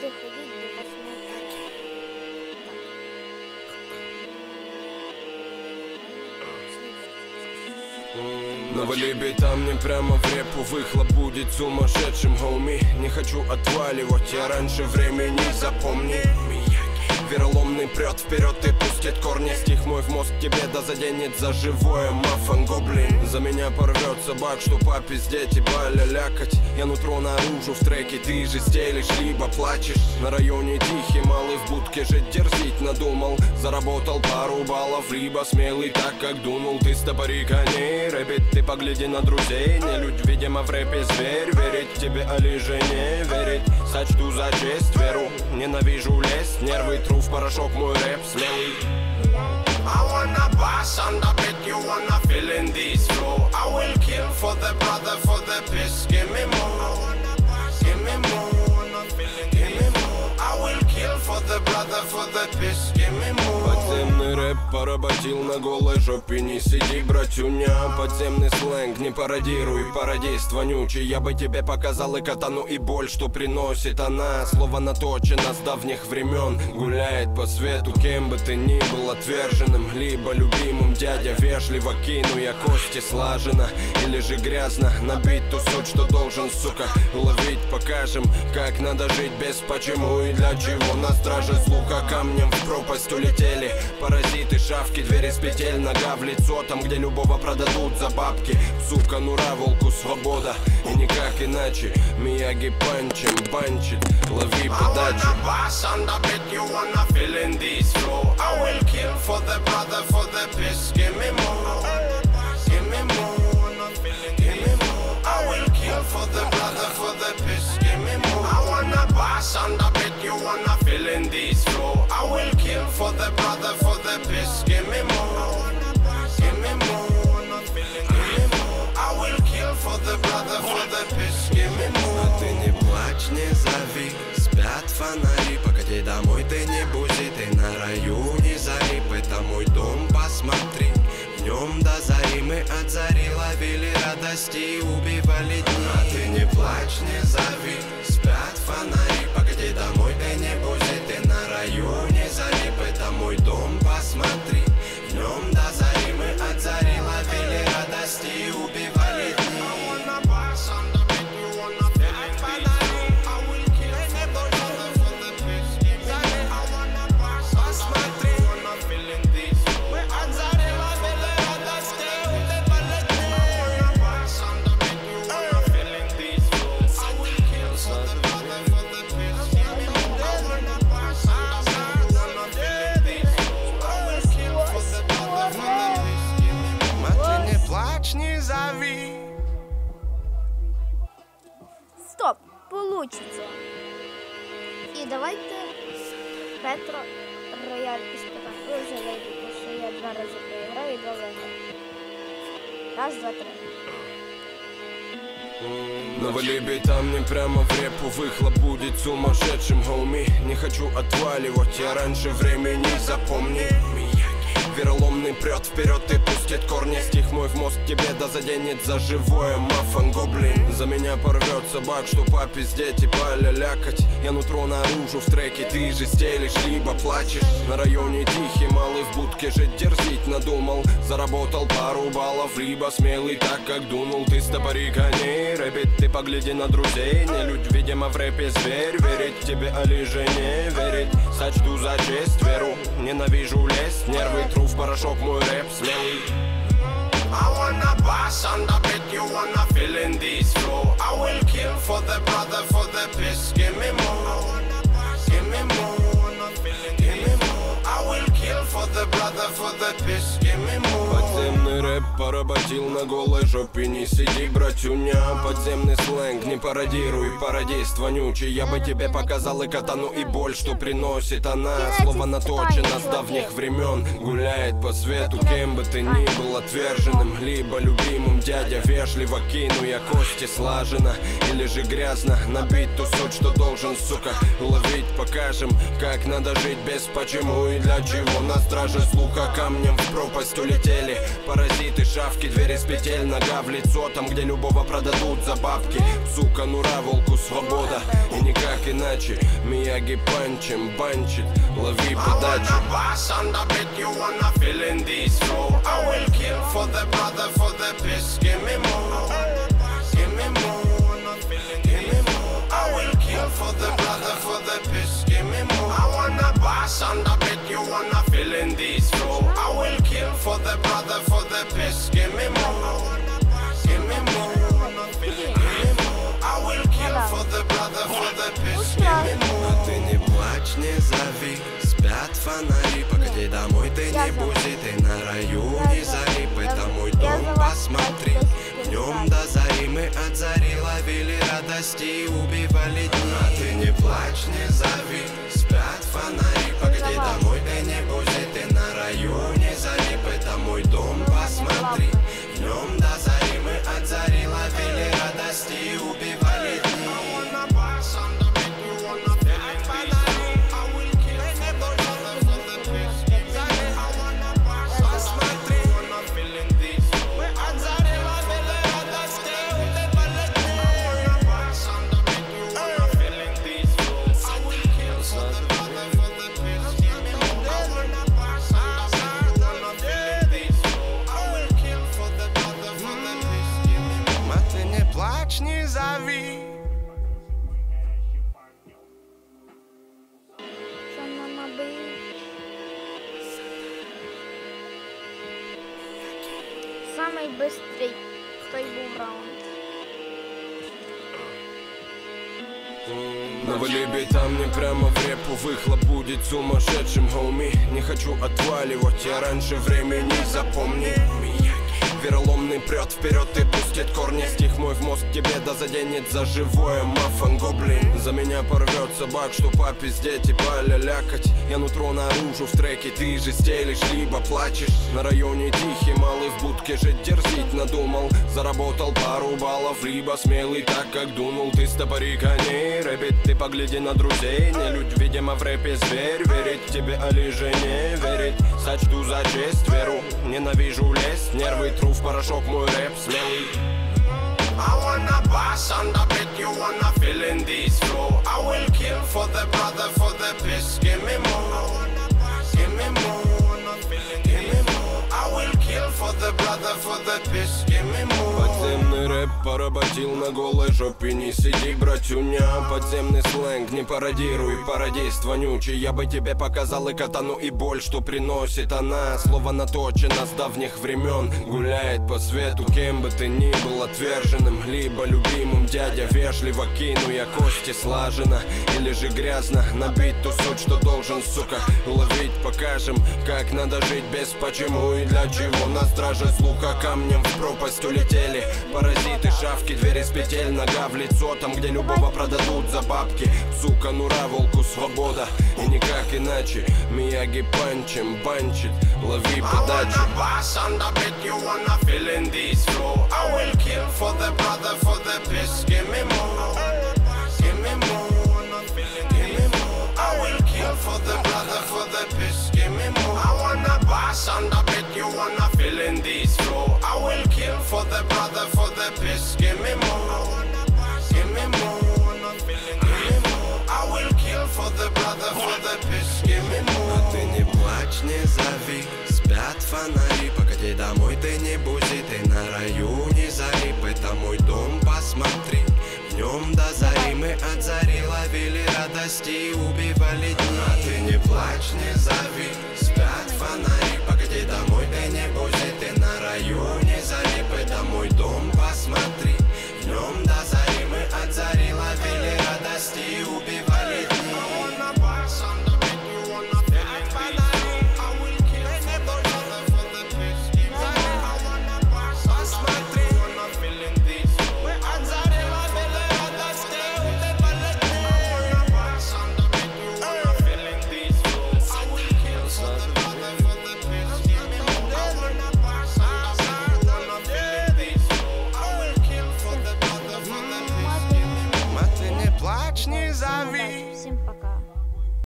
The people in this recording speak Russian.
доходить до 8. Навали бита мне прямо в репу, выхлоп будет сумасшедшим, хоуми. Не хочу отваливать, я раньше времени, запомни. Вероломный прет вперед и пустит корни. Стих мой в мозг тебе да заденет за живое. Мафан гоблин за меня порвет собак, что попиздеть и балялякать. Я нутро наружу в треке, ты же стелишь, либо плачешь. На районе тихий, малый в будке жить дерзить надумал. Заработал пару баллов, либо смелый так как дунул. Ты стопори коней, рэпит, ты погляди на друзей. Не людь, видимо в рэпе зверь. Верить тебе, али же не верить. Сочту за честь веру, ненавижу лезть. Нервы тру в порошок, мой рэп смелый. I wanna bash on the beat, you wanna feel in this flow. I will kill for the brother, for the piss. Give me more, give me more, give me more. I will kill for the brother, for the piss. Give me more. Подземный рэп поработил на голой жопе. Не сиди, братюня, подземный сленг не пародируй, пародист вонючий. Я бы тебе показал и катану, и боль, что приносит она. Слово наточено с давних времен, гуляет по свету. Кем бы ты ни был, отверженным, либо любимым. Дядя вежливо кину, я кости слаженно. Или же грязно набить ту суть, что должен, сука, ловить. Покажем, как надо жить без почему и для чего. На страже слуха камнем в пропасть улетели паразиты, шавки, двери с петель. Нога в лицо, там где любого продадут за бабки. Сука, нура, волку свобода, и никак иначе. Мияги панчем банчит, лови подачу. For the brother, for the piss, give me more. I wanna bash on the beat, you wanna feel in this flow. I will kill for the brother, for the piss, give me more. Give me more, give me more. I will kill for the brother, for the piss, give me more. А ты не плачь, не зови, спят фонари. Покати домой, ты не бузи, ты на районе зари. Это мой дом, посмотри. В нем до зари мы от зари ловили радости и убивали дни. А ты не плачь, не зови, спят фонари. Погоди домой, ты не бузи, ты на районе зари. Это мой дом, посмотри. В нем до зари мы от зари ловили радости и убивали дни. Стоп, получится. І давайте ретро рояль іспитати. Ви вже вийдете, що я 2 рази проіграю і 2 виграю. Раз, два, три. Навали бита мне прямо в репу, выхлоп будет сумасшедшим, хоуми. Не хочу отваливать, я раньше времени, запомни. Вероломный прет вперед и пустит корни. Стих мой в мозг тебе да заденет за живое. Мафан гоблин за меня порвет собак, что попиздеть и балялякать. Я нутро наружу в треке, ты же стелишь, либо плачешь. На районе тихий, малый в будке жить дерзить надумал. Заработал пару баллов, либо смелый так как дунул. Ты стопори коней, рэпит, ты погляди на друзей. Не людь, видимо в рэпе зверь. Верить тебе, али же не верить. Сочту за честь веру, ненавижу лезть. Нервы тру в порошок, мой рэп смелый. I wanna bash on the beat, you wanna feel in this flow. I will kill for the brother, for the piss. Give me more, give me more, give me more. I will kill for the brother, for the piss. Give me more. Подземный рэп поработил на голой жопе. Не сиди, братюня, подземный сленг не пародируй, пародист вонючий. Я бы тебе показал и катану, и боль, что приносит она. Слово наточено с давних времен, гуляет по свету. Кем бы ты ни был, отверженным, либо любимым. Дядя вежливо кину, я кости слаженно. Или же грязно набить ту суть, что должен, сука, ловить. Покажем, как надо жить без почему и для чего. На страже слуха камнем в пропасть улетели паразиты. паразиты, шавки, двери с петель, нога в лицо, там, где любого продадут за бабки. Сука, нура, волку свобода, и никак иначе. Мияги панчем, банчит, лови подачу. I will kill for the brother, for the piss. Give me more, give me more. Give me more. I will kill for the brother, for the piss. Give me more. I wanna bass on the beat, you wanna feel in this flow. I will kill for the brother, for the piss. Give me more, give me more. Give me more. I will kill for the brother, for the piss. Give me more. А ты не плачь, не зови. Спят фонари, погоди домой, ты не бузи, ты на районе зари, это мой дом, посмотри. В нем до зари мы от зари ловили радости и убивали дни. А ты не плачь, не зови, спят фонари, погоди домой, ты не бузи, ты на районе зари, это мой дом, посмотри. В нем до зари мы от зари ловили радости и убивали дни. Не зови. Самый быстрый, кто был раунд. Навали бита мне прямо в репу, выхлоп будет сумасшедшим, хоуми. Не хочу отваливать, я раньше времени, запомни. Вероломный прет вперед и пустит корни. Стих мой в мозг тебе да заденет за живое. Мафан гоблин за меня порвет собак, что попиздеть и полялякать. Я нутро наружу в треке, ты же стелишь, либо плачешь. На районе тихий, малый в будке жить дерзить надумал. Заработал пару баллов, либо смелый так как дунул. Ты стопори коней, рэпит, ты погляди на друзей. Не людь, видимо в рэпе зверь. Верить тебе, али же не верить. Сочту за честь веру, ненавижу лезть. Нервы тру в порошок, мой рэп смелый. I wanna bass on the beat, you wanna feel in this flow. I will kill for the brother, for the piss. Give me more, give me more. Give me more. I will kill for the brother, for the piss. Give me more. Подземный рэп поработил на голой жопе. Не сиди, братюня. Подземный сленг не пародируй, пародист вонючий. Я бы тебе показал и катану, и боль, что приносит она. Слово наточено с давних времен. Гуляет по свету, кем бы ты ни был, отверженным либо любимым. Дядя вежливо кину я кости слаженно. Или же грязно набить ту суть, что должен, сука, ловить. Покажем, как надо жить без почему и для чего. На страже слуха камнем в пропасть улетели. Паразиты, шавки, двери с петель, нога в лицо, там, где любого продадут за бабки. Сука, нура, волку свобода, и никак иначе. Мияги панчем, банчит, лови подачу. You wanna feel in this flow. I will kill for the brother, for the piss. Give me more, give me more. Give me more. I will kill for the brother, for the piss. Give me more. А ты не плачь, не зови. Спят фонари, погоди домой, ты не бузи. Ты на районе зари, это мой дом, посмотри. В нем до зари мы от зари ловили радости и убивали дни. А ты не плачь, не зови. Спят фонари,